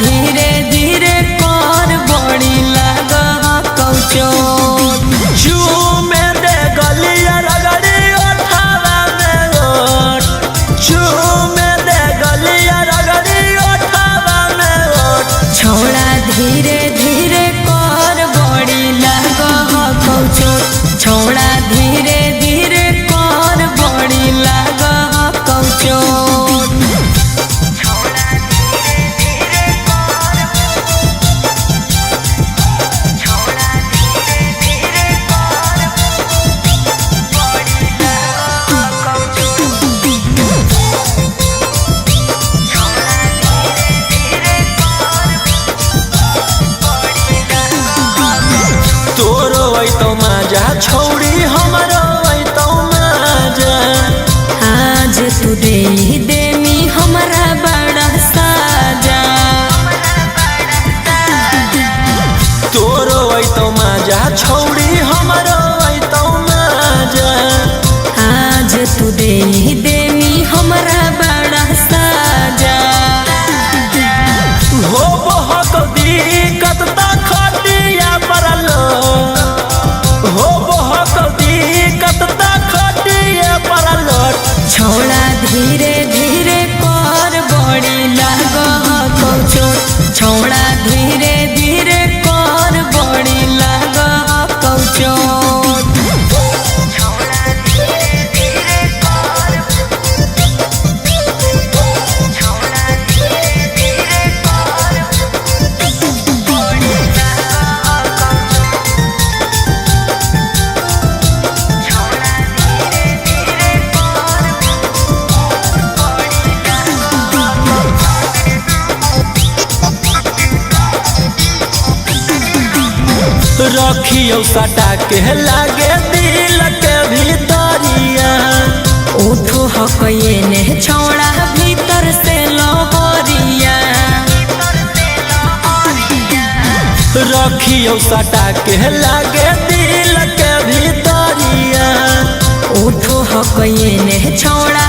धीरे धीरे कर बड़ी लगा कौचो चूमे दे गलिया रगड़ी ओठावा में ओठ चूमे दे गलिया रगड़ी ओठावा में ओठ छोड़ा धीरे धीरे कर बड़ी लगा कौचो छोड़ा धीरे धीरे कर बड़ी लगा कौचो तोरो तो माजा छोड़ी हमारो तो माजा आज तू दे मी हमारा बड़ा साजा तोरो तो माजा छोड़ी हमारो तो माजा आज तू दे मी हमारा बड़ा साजा हो बहुत दिक्कत ता खटिया परलो हो बहुत दिक्कत ता खटिया परलो छोड़ा धीरे धीरे कर बड़ी लगा कौचो छोड़ा धीरे धीरे कर बड़ी लगा कौचो रखियो सटा के लागे दिल के भीतरिया उठो हकये ने छोड़ा भीतर से लोहरिया रखियो सटा के लागे दिल के भीतरिया उठो हकये ने छोड़ा